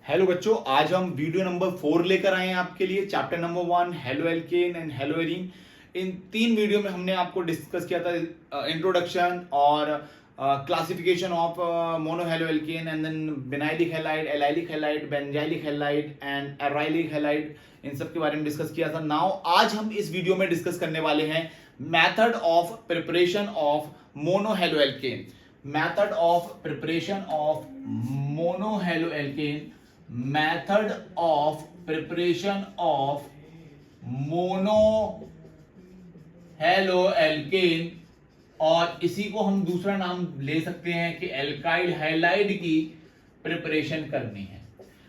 Hello बच्चों, आज हम वीडियो नंबर 4 लेकर आए हैं आपके लिए। Chapter number 1 halo alkane and haloarene. इन 3 वीडियो में हमने आपको डिस्कस किया था इंट्रोडक्शन और classification of mono halo alkane and then vinylic halide, allylic halide, benzylic halide and arylic halide. इन सब के बारे में डिस्कस किया था। नाउ आज हम इस वीडियो में डिस्कस करने वाले हैं method of preparation of mono halo alkane. Method of preparation of mono halo alkane, method of preparation of mono haloalkane, और इसी को हम दूसरा नाम ले सकते हैं कि एल्काइल हैलाइड की प्रिपरेशन करनी है।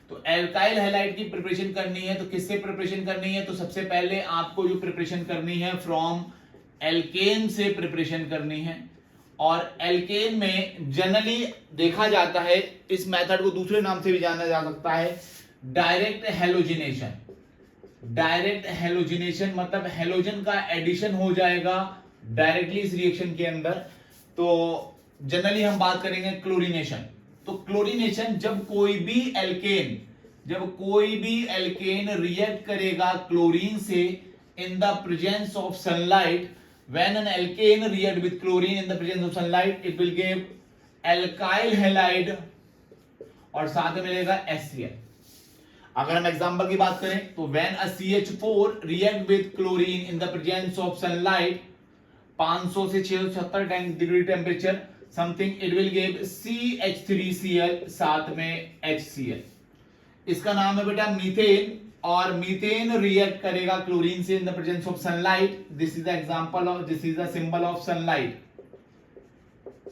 तो एल्काइल हैलाइड की प्रिपरेशन करनी है तो किससे प्रिपरेशन करनी है? तो सबसे पहले आपको जो प्रिपरेशन करनी है फ्रॉम एल्केन से प्रिपरेशन करनी है। और एल्केन में जनरली देखा जाता है, इस मेथड को दूसरे नाम से भी जाना जा सकता है डायरेक्ट हेलोजिनेशन। डायरेक्ट हेलोजिनेशन मतलब हेलोजन का एडिशन हो जाएगा डायरेक्टली इस रिएक्शन के अंदर। तो जनरली हम बात करेंगे क्लोरीनेशन। तो क्लोरीनेशन जब कोई भी एल्केन रिएक्ट करेगा क्लोरीन से इन the presence of sunlight, when an alkane react with chlorine in the presence of sunlight, it will give alkyl halide और साथ में मिलेगा HCl। अगर हम एग्जांपल की बात करें तो when a CH4 react with chlorine in the presence of sunlight 500 से 670 degree temperature something, it will give CH3Cl साथ में HCl। इसका नाम है बेटा मीथेन, और मीथेन रिएक्ट करेगा क्लोरीन से इन the presence of sunlight. This is the example of, this is the symbol of sunlight.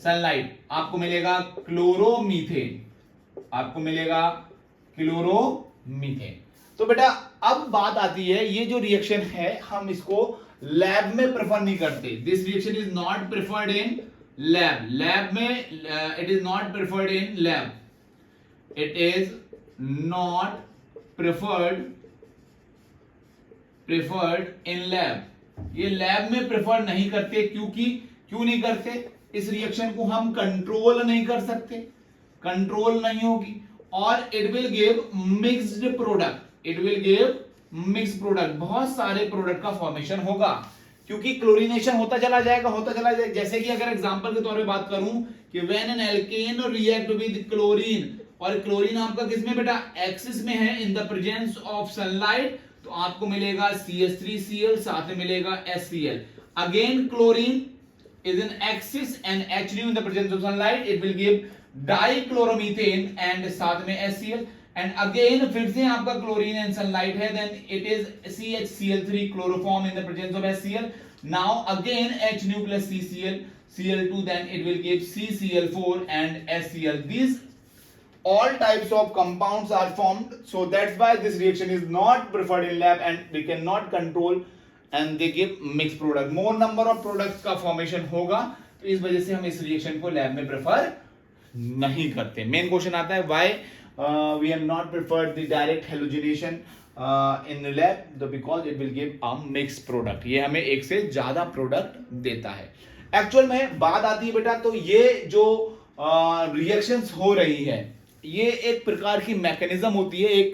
Sunlight आपको मिलेगा क्लोरोमीथेन, आपको मिलेगा क्लोरोमीथेन। तो बेटा अब बात आती है, ये जो रिएक्शन है हम इसको लैब में प्रेफर नहीं करते। This reaction is not preferred in lab. Lab में it is not preferred in lab, it is not preferred in lab. ये लैब में प्रेफर नहीं करते क्योंकि क्यों नहीं करते? इस रिएक्शन को हम कंट्रोल नहीं कर सकते, कंट्रोल नहीं होगी, और it will give mixed product. It will give mixed product, बहुत सारे प्रोडक्ट का फॉर्मेशन होगा क्योंकि क्लोरीनेशन होता चला जाएगा। जैसे कि अगर एग्जांपल के तौर पे बात करूं कि when an alkane react with chlorine, और क्लोरीन आपका किसमें बेटा? एक्सिस में है in the presence of sunlight, तो आपको मिलेगा CH3Cl साथ में मिलेगा HCl। Again chlorine is in excess and H in the presence of sunlight, it will give dichloromethane and साथ में HCl। एंड अगेन फिर से आपका क्लोरीन एंड सनलाइट है, then it is CHCl3 chloroform in the presence of HCl। Now again H plus Cl2, then it will give CCl4 and HCl। These all types of compounds are formed, so that's why this reaction is not preferred in lab and we cannot control, and they give mixed product। more number of products का formation होगा, तो इस वजह से हम इस reaction को lab में प्रेफर नहीं करते। मेन क्वेश्चन आता है why we have not preferred the direct halogenation in the lab, because it will give a mixed product। ये हमें एक से ज्यादा प्रोडक्ट देता है। एक्चुअल में बात आती है बेटा, तो ये जो रिएक्शंस हो रही है, ये एक प्रकार की मैकेनिज्म होती है, एक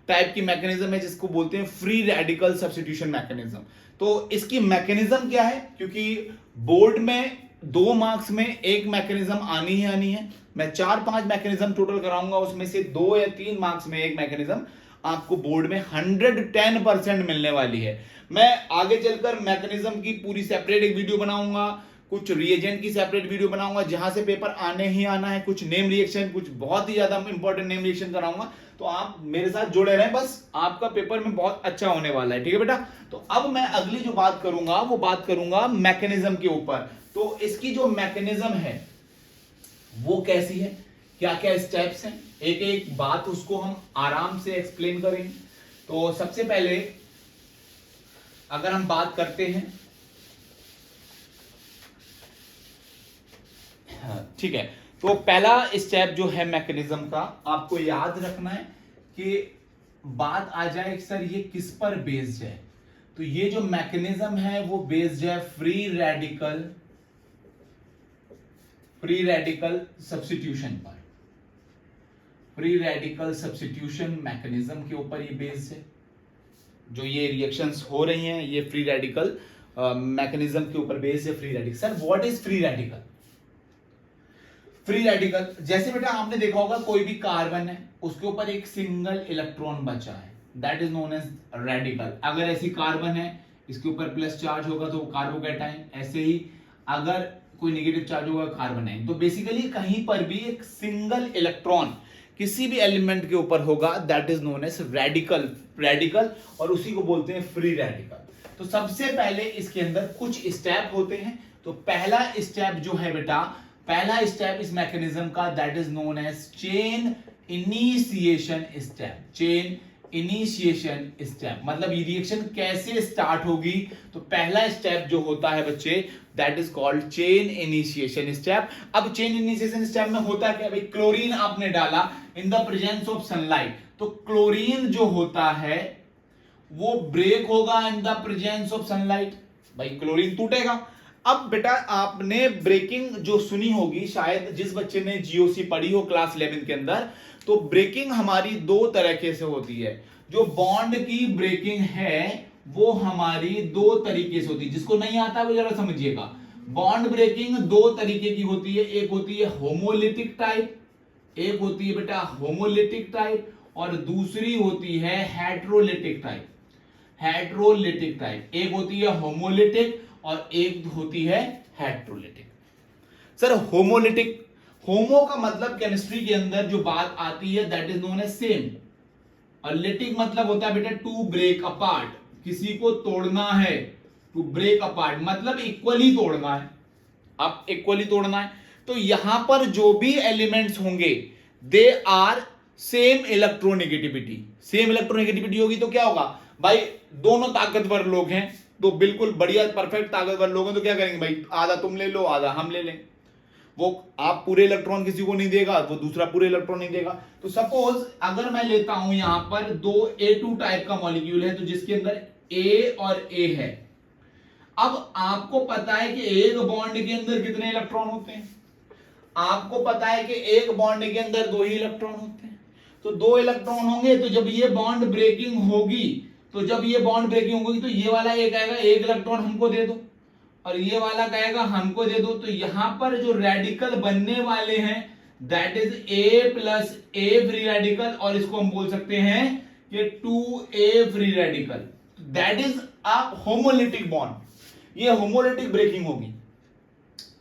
टाइप की मैकेनिज्म है जिसको बोलते हैं फ्री रेडिकल सब्स्टिट्यूशन मैकेनिज्म। तो इसकी मैकेनिज्म क्या है? क्योंकि बोर्ड में 2 मार्क्स में एक मैकेनिज्म आनी है। मैं 4-5 मैकेनिज्म टोटल कराऊंगा, उसमें से 2 या 3 मार्क्स में एक मैकेनिज्म आपको बोर्ड में 110% मिलने वाली है। मैं आगे चलकर मैकेनिज्म की पूरी सेपरेट एक वीडियो बनाऊंगा, कुछ रिएजेंट की सेपरेट वीडियो बनाऊंगा जहां से पेपर आने ही आना है, कुछ नेम रिएक्शन, कुछ बहुत ही ज्यादा इंपॉर्टेंट नेम रिएक्शन कराऊंगा। तो आप मेरे साथ जुड़े रहें, बस आपका पेपर में बहुत अच्छा होने वाला है। ठीक है बेटा? तो अब मैं अगली जो बात करूंगा वो बात करूंगा मैकेनिज्म के ऊपर। तो इसकी जो मैकेनिज्म है वो कैसी है, क्या क्या स्टेप्स हैं, एक एक बात उसको हम आराम से एक्सप्लेन करेंगे। तो सबसे पहले अगर हम बात करते हैं, ठीक है, तो पहला स्टेप जो है मैकेनिज्म का, आपको याद रखना है कि बात आ जाए सर ये किस पर बेस्ड है। तो ये जो मैकेनिज्म है वो बेस्ड है फ्री रेडिकल सब्स्टिट्यूशन पर। फ्री रेडिकल सब्स्टिट्यूशन मैकेनिज्म के ऊपर ये बेस्ड है। जो ये रिएक्शंस हो रही हैं ये फ्री रेडिकल मैकेनिज्म के ऊपर बेस्ड है। Free radical, sir what is free radical? Free radical जैसे बेटा आपने देखा होगा कोई भी कार्बन है उसके ऊपर एक सिंगल इलेक्ट्रॉन बचा है, that is known as radical. अगर ऐसी कार्बन है इसके ऊपर प्लस चार्ज होगा तो कार्बोकैटायन, ऐसे ही अगर कोई नेगेटिव चार्ज होगा कार्बन आयन। तो बेसिकली कहीं पर भी एक सिंगल इलेक्ट्रॉन किसी भी एलिमेंट के ऊपर होगा that is known as radical और उसी को बोलते हैं फ्री रेडिकल। तो सबसे पहले इसके अंदर कुछ स्टेप होते हैं। तो पहला स्टेप जो है बेटा, पहला स्टेप इस मैकेनिज्म का that is known as chain initiation step. Chain initiation step मतलब ये रिएक्शन कैसे स्टार्ट होगी। तो पहला स्टेप जो होता है बच्चे that is called chain initiation step. अब चेन इनिशिएशन स्टेप में होता क्या भाई, क्लोरीन आपने डाला इन द प्रेजेंस ऑफ सनलाइट, तो क्लोरीन जो होता है वो ब्रेक होगा इन द प्रेजेंस ऑफ सनलाइट, भाई क्लोरीन टूटेगा। अब बेटा आपने ब्रेकिंग जो सुनी होगी शायद जिस बच्चे ने जीओसी पढ़ी हो क्लास 11 के अंदर, तो ब्रेकिंग हमारी दो तरीके से होती है। जो बॉन्ड की ब्रेकिंग है वो हमारी दो तरीके से होती है, जिसको नहीं आता वो जरा समझिएगा। बॉन्ड ब्रेकिंग दो तरीके की होती है, एक होती है होमोलिटिक टाइप, एक होती है बेटा होमोलिटिक टाइप और दूसरी होती है हेट्रोलिटिक टाइप। हेट्रोलिटिक टाइप एक होती है होमोलिटिक और एक होती है हेट्रोलिटिक। सर होमोलिटिक, होमो का मतलब केमिस्ट्री के अंदर जो बात आती है that is known as same, और लिटिक मतलब होता है बेटा टू ब्रेक अपार्ट, किसी को तोड़ना है, टू ब्रेक अपार्ट मतलब इक्वली तोड़ना है। अब इक्वली तोड़ना है तो यहां पर जो भी एलिमेंट्स होंगे they are same electronegativity. Same electronegativity होगी तो क्या होगा भाई, दोनों ताकतवर लोग हैं तो बिल्कुल बढ़िया परफेक्ट ताकतवर लोग हैं तो क्या करेंगे भाई, आधा तुम ले लो आधा हम ले लें। वो आप पूरे इलेक्ट्रॉन किसी को नहीं देगा, वो दूसरा पूरे इलेक्ट्रॉन नहीं देगा। तो सपोज अगर मैं लेता हूं यहां पर दो A2 टाइप का मॉलिक्यूल है तो जिसके अंदर A और A है। अब आपको पता है कि एक बॉन्ड के अंदर कितने इलेक्ट्रॉन होते हैं, आपको पता है कि एक बॉन्ड के अंदर दो ही इलेक्ट्रॉन होते हैं। तो दो इलेक्ट्रॉन होंगे तो जब ये बॉन्ड ब्रेकिंग होगी, तो जब ये बॉन्ड ब्रेकिंग होगी तो ये वाला एक आएगा एक इलेक्ट्रॉन हमको दे दो और ये वाला कहेगा हमको दे दो। तो यहां पर जो रेडिकल बनने वाले हैं that is A plus A free radical, और इसको हम बोल सकते हैं कि 2A free radical. That is a homolytic bond, ये होमोलिटिक ब्रेकिंग होगी।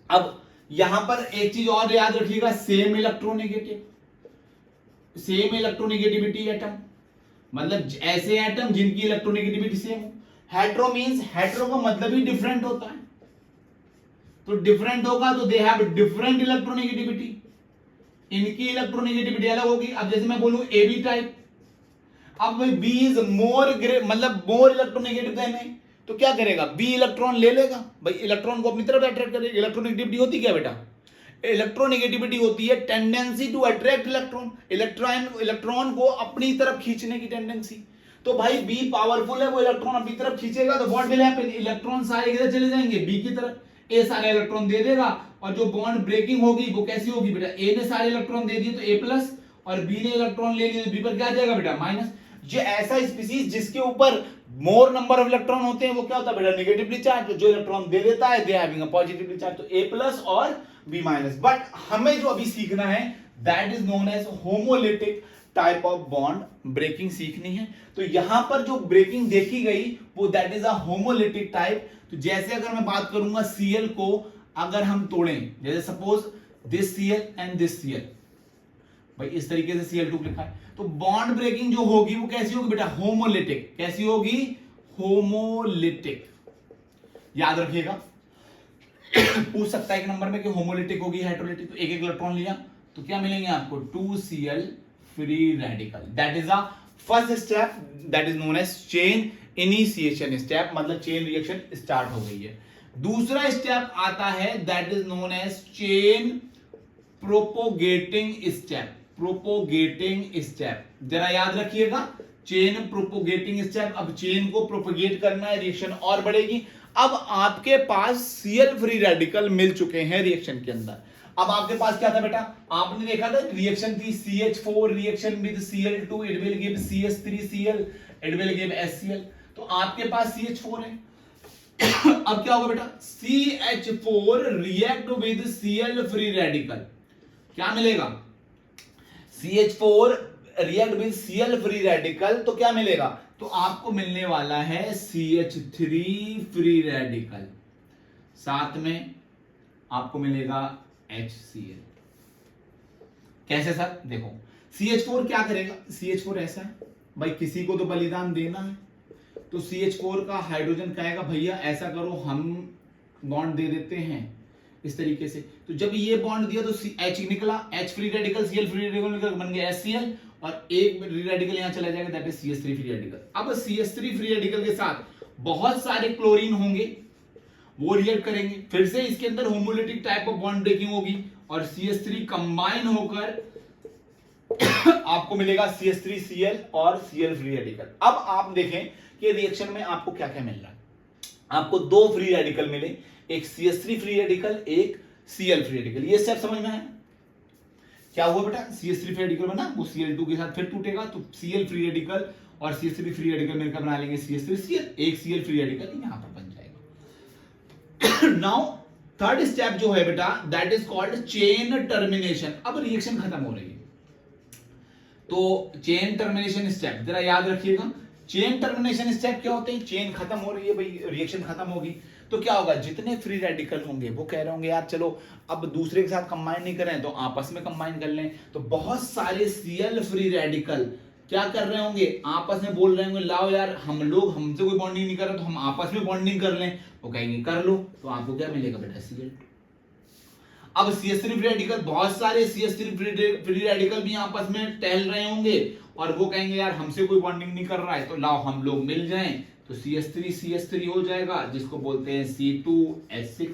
अब यहां पर एक चीज और याद रखिएगा, same electronegative, same electronegativity atom मतलब ऐसे एटम जिनकी इलेक्ट्रोनेगेटिविटी सेम हो। हेट्रो मींस हेट्रो का मतलब ही डिफरेंट होता है, तो डिफरेंट होगा तो दे हैव डिफरेंट इलेक्ट्रोनेगेटिविटी, इनकी इलेक्ट्रोनेगेटिविटी अलग होगी। अब जैसे मैं बोलूं ए बी टाइप, अब भाई बी इज मोर मतलब मोर इलेक्ट्रोनेगेटिव देन ए, तो क्या करेगा बी इलेक्ट्रॉन ले लेगा, भाई इलेक्ट्रॉन को अपनी तरफ अट्रैक्ट करेगा। इलेक्ट्रोनेगेटिविटी होती क्या बेटा, इलेक्ट्रोनेगेटिविटी होती है tendency to attract electron, electron को अपनी तरफ खींचने की टेंडेंसी। तो भाई बी पावरफुल है, वो इलेक्ट्रॉन अपनी तरफ खींचेगा तो व्हाट विल हैपन, इलेक्ट्रॉन सारे इधर चले जाएंगे बी की तरफ, ए सारे इलेक्ट्रॉन दे देगा और जो बॉन्ड ब्रेकिंग होगी वो कैसी होगी बेटा, ए ने सारे इलेक्ट्रॉन दे दिए तो ए प्लस और बी ने इलेक्ट्रॉन ले लिए तो बी पर क्या आ जाएगा बेटा माइनस। जो ऐसा स्पीसीज जिसके ऊपर मोर नंबर ऑफ इलेक्ट्रॉन होते हैं वो क्या होता है बेटा नेगेटिवली चार्ज, जो इलेक्ट्रॉन दे देता है they having a positively charge, तो ए प्लस और बी माइनस। बट हमें जो अभी सीखना है that is known as homolytic type of bond breaking सीखनी है। तो यहां पर जो ब्रेकिंग देखी गई वो that is a homolytic type. तो जैसे अगर मैं बात करूंगा Cl को अगर हम तोड़ें, जैसे suppose this Cl and this Cl, भाई इस तरीके से Cl2 लिखा है, तो बॉन्ड ब्रेकिंग जो होगी वो कैसी होगी बेटा होमोलिटिक। कैसी होगी, होमोलिटिक, याद रखिएगा। पूछ सकता है एक नंबर में कि होमोलिटिक होगी हेटेरोलिटिक, तो एक एक इलेक्ट्रॉन लिया तो क्या मिलेंगे आपको 2Cl free radical. That is a first step that is known as chain initiation step, मतलब चेन रिएक्शन स्टार्ट हो गई है। दूसरा स्टेप आता है that is known as chain propagating step. Propagating step जरा याद रखिएगा, चेन प्रोपोगेटिंग स्टेप। अब चेन को प्रोपोगेट करना है, रिएक्शन और बढ़ेगी। अब आपके पास Cl फ्री रेडिकल मिल चुके हैं रिएक्शन के अंदर, अब आपके पास क्या था बेटा, आपने देखा था रिएक्शन थी CH4 reaction with Cl2 it will give CH3Cl it will give HCl। तो आपके पास CH4 है। अब क्या होगा बेटा, CH4 react with Cl free radical, क्या मिलेगा, CH4 react with Cl free radical, तो क्या मिलेगा, तो आपको मिलने वाला है CH3 फ्री रेडिकल, साथ में आपको मिलेगा HCl। कैसे सर, देखो CH4 क्या करेगा, CH4 ऐसा है भाई, किसी को तो बलिदान देना है, तो CH4 का हाइड्रोजन कहेगा भैया ऐसा करो, हम बॉन्ड दे देते हैं इस तरीके से। तो जब ये बॉन्ड दिया तो H निकला, H free radical, Cl free radical निकल, बन गया HCl, और एक फ्री रेडिकल यहां चला जाएगा, that is CH3 free radical. अब CH3 फ्री रेडिकल के साथ बहुत सारे क्लोरीन होंगे, वो रिएक्ट करेंगे, फिर से इसके अंदर homolytic type of bond breaking होगी, और CH3 कंबाइन होकर आपको मिलेगा CH3Cl और Cl फ्री रेडिकल। अब आप देखें कि रिएक्शन में आपको क्या क्या मिल रहा है, आपको दो फ्री रेडिकल मिले, एक CH3 फ्री रेडिकल, एक Cl फ्री रेडिकल। ये स्टेप समझ में आया, क्या हुआ बेटा, CH3 फ्री रेडिकल बना, वो Cl2 के साथ फिर टूटेगा, तो Cl फ्री रेडिकल और CH3 फ्री रेडिकल मिलकर बना लेंगे CH3Cl, एक Cl फ्री रेडिकल यहां पर बन जाएगा। नाउ थर्ड स्टेप जो है बेटा, that is called chain termination. अब रिएक्शन खत्म हो रही है, तो चेन टर्मिनेशन स्टेप जरा याद रखिएगा। चेन टर्मिनेशन स्टेप क्या होते हैं, चेन खत्म हो रही है भाई, रिएक्शन खत्म होगी, तो क्या होगा, जितने फ्री रेडिकल होंगे वो कह रहे होंगे यार चलो अब दूसरे के साथ कंबाइन नहीं करें तो आपस में कंबाइन कर लें, तो बहुत सारे Cl फ्री रेडिकल क्या कर रहे होंगे, आपस में बोल रहे होंगे लाओ यार हम लोग, हमसे कोई बॉन्डिंग नहीं कर रहा तो हम आपस में बॉन्डिंग कर लें, वो कहेंगे कर लो, तो आपको क्या मिलेगा बेटा, Cl। अब CH3 फ्री रेडिकल, बहुत सारे CH3 फ्री रेडिकल भी आपस में टहल रहे होंगे, और वो कहेंगे यार हमसे कोई बॉन्डिंग नहीं कर रहा है तो लाओ हम लोग मिल जाएं, तो CH3 हो जाएगा, जिसको बोलते हैं C2H6।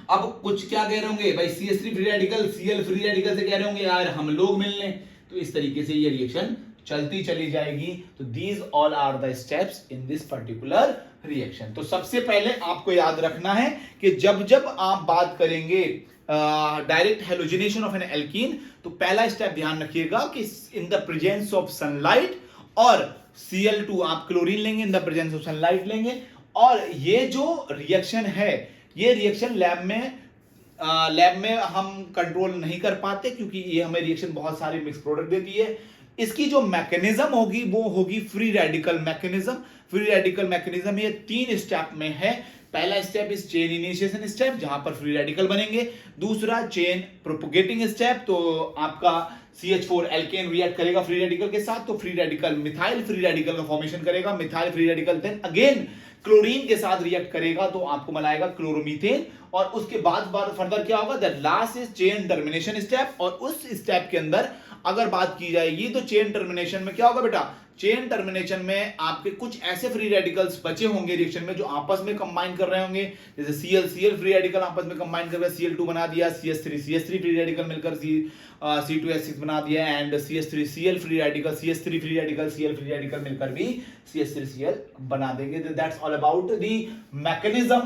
अब कुछ क्या कह रहे होंगे भाई, CH3 free radical Cl free radical से कह रहे होंगे यार हम लोग मिल लें, तो इस तरीके से ये रिएक्शन चलती चली जाएगी। तो these all are the steps in this particular reaction. तो सबसे पहले आपको याद रखना है कि जब जब आप बात करेंगे direct halogenation of N alkene, तो पहला स्टेप ध्यान रखिएगा कि इन द प्रेजेंस ऑफ सनलाइट, और Cl2 आप क्लोरीन लेंगे, इन द प्रेजेंस ऑफ सनलाइट लेंगे, और ये जो रिएक्शन है, ये रिएक्शन लैब में हम कंट्रोल नहीं कर पाते, क्योंकि ये हमें रिएक्शन बहुत सारे मिक्स प्रोडक्ट देती है। इसकी जो मैकेनिज्म होगी वो होगी free radical mechanism. Free radical mechanism ये 3 स्टेप में है। पहला step is chain initiation step, जहां पर फ्री रेडिकल बनेंगे। दूसरा चेन प्रोपोगेटिंग स्टेप, तो आपका CH4 एल्केन रिएक्ट करेगा फ्री रेडिकल के साथ, तो free radical methyl free radical का फॉर्मेशन करेगा, methyl free radical then again chlorine के साथ रिएक्ट करेगा, तो आपको मिलाएगा क्लोरोमीथेन, और उसके बाद फर्दर क्या होगा, the last is chain termination step. और उस स्टेप के अंदर अगर बात की जाएगी तो चेन टर्मिनेशन में क्या होगा बेटा, चेन टर्मिनेशन में आपके कुछ ऐसे फ्री रेडिकल्स बचे होंगे रिएक्शन में जो आपस में कंबाइन कर रहे होंगे, जैसे Cl फ्री रेडिकल आपस में कंबाइन कर Cl2 बना दिया, CH3 फ्री रेडिकल मिलकर C2H6 बना दिया, and CH3Cl free radical, CH3 free radical Cl free radical मिलकर भी CH3Cl बना देंगे। That's all about the mechanism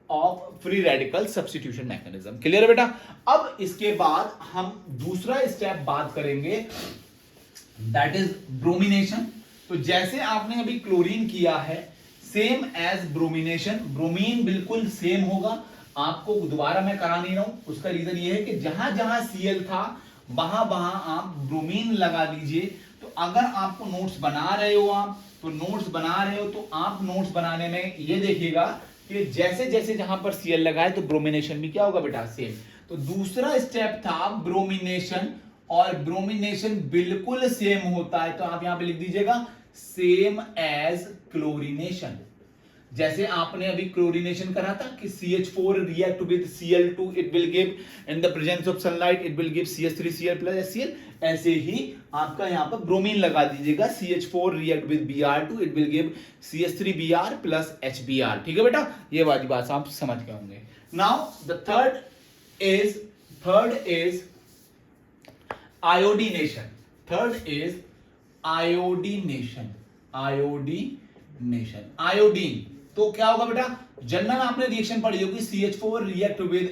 of free radical substitution mechanism. Clear है बेटा। अब इसके बाद हम दूसरा स्टेप बात करेंगे, दैट इज ब्रोमिनेशन। तो जैसे आपने अभी क्लोरीन किया है, सेम एज ब्रोमिनेशन, ब्रोमीन बिल्कुल सेम होगा, आपको दोबारा मैं करा नहीं रहा हूं। उसका रीजन ये है कि जहां जहां Cl था वहां वहां आप ब्रोमीन लगा दीजिए। तो अगर आपको नोट्स बना रहे हो, आप तो नोट्स बना रहे हो, तो आप नोट्स बनाने में ये देखिएगा कि जैसे जैसे जहां पर Cl लगाए तो ब्रोमिनेशन भी क्या होगा बेटा, सेम। तो दूसरा स्टेप था ब्रोमिनेशन, और ब्रोमिनेशन बिल्कुल सेम होता है, तो आप यहां पे लिख दीजिएगा सेम एज क्लोरीनेशन। जैसे आपने अभी क्लोरीनेशन करा था कि CH4 react with Cl2, it will give in the presence of sunlight it will give CH3Cl plus HCl, ऐसे ही आपका यहां पर ब्रोमीन लगा दीजिएगा, CH4 react with Br2 it will give CH3Br plus HBr। ठीक है बेटा, ये वाली बात आप समझ गए होंगे। Now the third is iodination. Third is iodination. Iodine तो क्या होगा बेटा, जनरल आपने रिएक्शन पढ़ी होगी, CH4 react with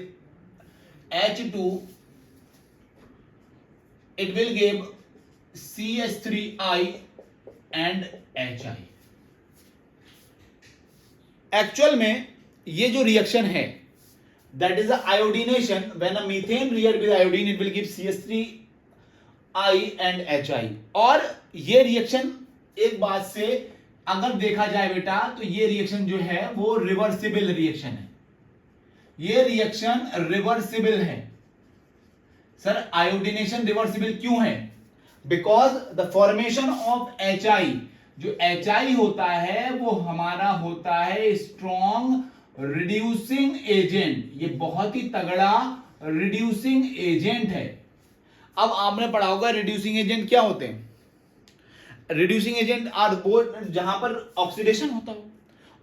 H2, it will give CH3I and HI. Actual में ये जो रिएक्शन है, that is the iodination. When a methane react with iodine, it will give CH3I and HI. और ये रिएक्शन एक बात से अगर देखा जाए बेटा, तो ये रिएक्शन जो है वो रिवर्सिबल रिएक्शन है. ये रिएक्शन रिवर्सिबल है. सर आयोडिनेशन रिवर्सिबल क्यों है? Because the formation of HI, जो HI होता है वो हमारा होता है स्ट्रॉन्ग रिड्यूसिंग एजेंट. ये बहुत ही तगड़ा रिड्यूसिंग एजेंट है. अब आपने पढ़ा होगा रिड्यूसिंग एजेंट क्या होते हैं. रिड्यूसिंग एजेंट आर वो जहां पर ऑक्सीडेशन होता है.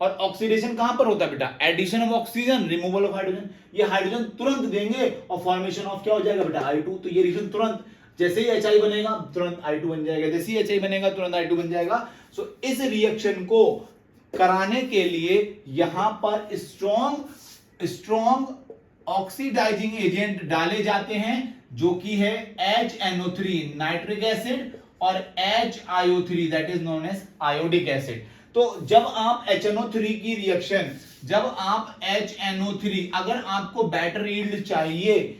और ऑक्सीडेशन कहां पर होता है बेटा? Addition of oxygen, removal of hydrogen. ये हाइड्रोजन तुरंत देंगे और फॉर्मेशन ऑफ क्या हो जाएगा बेटा? I2. तो ये रिएक्शन तुरंत, जैसे ही HI बनेगा तुरंत I2 बन जाएगा, जैसे ही HI बनेगा तुरंत I2 बन जाएगा. सो इस रिएक्शन को कराने के लिए यहां पर स्ट्रॉन्ग ऑक्सीडाइजिंग एजेंट डाले जाते हैं, जो कि है HNO3 नाइट्रिक एसिड और HiO3 that is known as iodic acid. तो जब आप HNO3 की रिएक्शन, जब आप HNO3, अगर आपको बैटर यील्ड चाहिए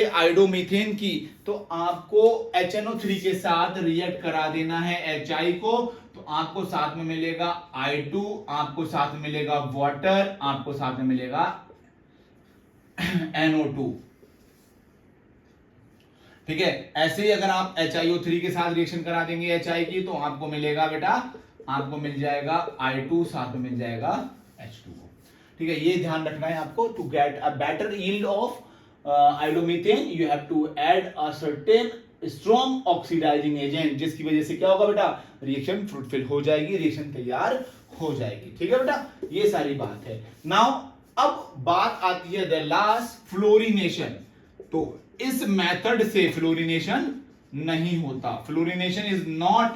आयोडोमीथेन की, तो आपको HNO3 के साथ रिएक्ट करा देना है HI को. तो आपको साथ में मिलेगा I2, आपको साथ में मिलेगा वाटर, आपको साथ में मिलेगा NO2. ठीक है. ऐसे ही अगर आप HiO3 के साथ रिएक्शन करा देंगे HI की, तो आपको मिलेगा बेटा, आपको मिल जाएगा I2, साथ में मिल जाएगा H2O. ठीक है, ये ध्यान रखना है आपको. To get a better yield of iodomethane you have to add a certain strong oxidising agent, जिसकी वजह से क्या होगा बेटा? रिएक्शन फ्रूटफुल हो जाएगी, रिएक्शन तैयार हो जाएगी. ठीक है बेटा, ये सारी बात है. नाउ अब बात आती है द लास्ट, फ्लोरिनेशन. तो इस मेथड से फ्लोरिनेशन नहीं होता. Fluorination is not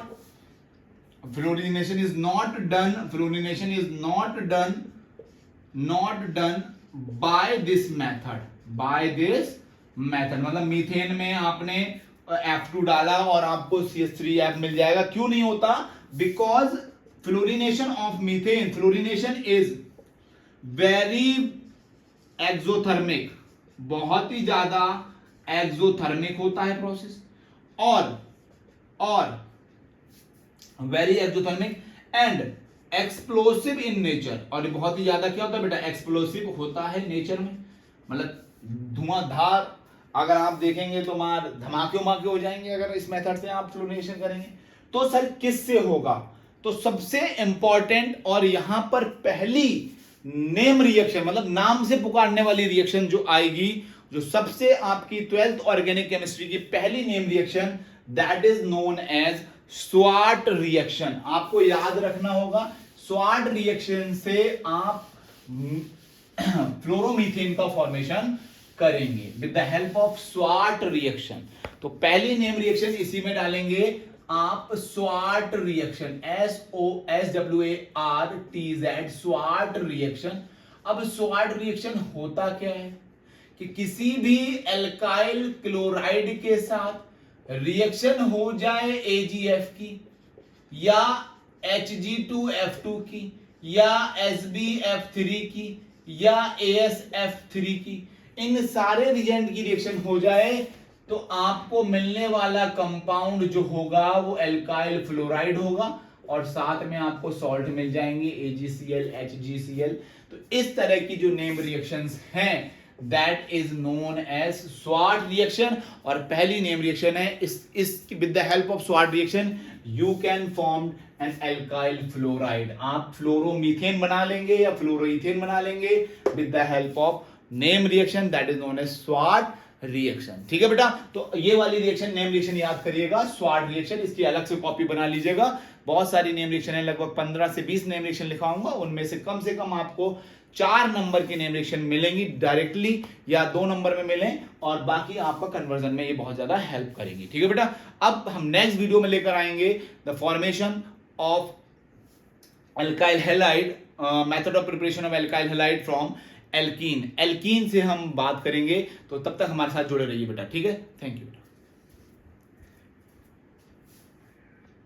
done by this method. मतलब मीथेन में आपने F2 डाला और आपको CH3F मिल जाएगा. क्यों नहीं होता? Because fluorination of methane, fluorination is very exothermic, बहुत ही ज्यादा एक्सोथर्मिक होता है प्रोसेस, और very exothermic and explosive in nature. और ये बहुत ही ज्यादा क्या होता है बेटा? एक्सप्लोसिव होता है नेचर में. मतलब धुआंधार, अगर आप देखेंगे तो मार धमाके उमाके हो जाएंगे अगर इस मेथड से आप फ्लोरिनेशन करेंगे. तो सर किससे होगा? तो सबसे इंपॉर्टेंट और यहां पर पहली नेम रिएक्शन, मतलब नाम से पुकारने वाली रिएक्शन जो आएगी, जो सबसे आपकी 12th ऑर्गेनिक केमिस्ट्री की पहली name reaction, that is known as Swarts reaction. आपको याद रखना होगा, स्वाट रिएक्शन से आप फ्लोरोमीथेन का फॉर्मेशन करेंगे with the help of Swarts reaction. तो पहली नेम रिएक्शन इसी में डालेंगे आप, Swarts reaction, SWARTZ, Swarts reaction. अब स्वाट रिएक्शन होता क्या है कि किसी भी एल्काइल क्लोराइड के साथ रिएक्शन हो जाए AgF की, या Hg2F2 की, या SbF3 की, या AsF3 की, इन सारे रिएजेंट की रिएक्शन हो जाए, तो आपको मिलने वाला कंपाउंड जो होगा वो एल्काइल फ्लोराइड होगा, और साथ में आपको सॉल्ट मिल जाएंगे AgCl, HgCl. तो इस तरह की जो नेम रिएक्शंस हैं, that is known as SWAT reaction. और पहली नेम रिएक्शन है इस with the help of SWAT reaction you can form an alkyl fluoride. आप फ्लोरोमीथेन बना लेंगे या फ्लोरोइथेन बना लेंगे with the help of name reaction, that is known as SWAT reaction. ठीक है बेटा, तो ये वाली रिएक्शन नेम रिएक्शन याद करिएगा, स्वाट रिएक्शन. इसकी अलग से कॉपी बना लीजिएगा. बहुत सारी नेम रिएक्शन है, लगभग 15 से 20 नेम रिएक्शन लिखाऊंगा. उनमें से कम आपको 4 नंबर की नेम रिएक्शन मिलेंगी डायरेक्टली, या 2 नंबर में मिलें, और बाकी आपका कन्वर्जन में ये बहुत ज्यादा हेल्प करेंगी. ठीक है बेटा, अब हम नेक्स्ट वीडियो में लेकर आएंगे the formation of alkyl halide, method of preparation of alkyl halide from alkene, alkene से हम बात करेंगे, तो तब तक हमारे साथ जुड़े रहिए बेटा, ठीक है। Thank you.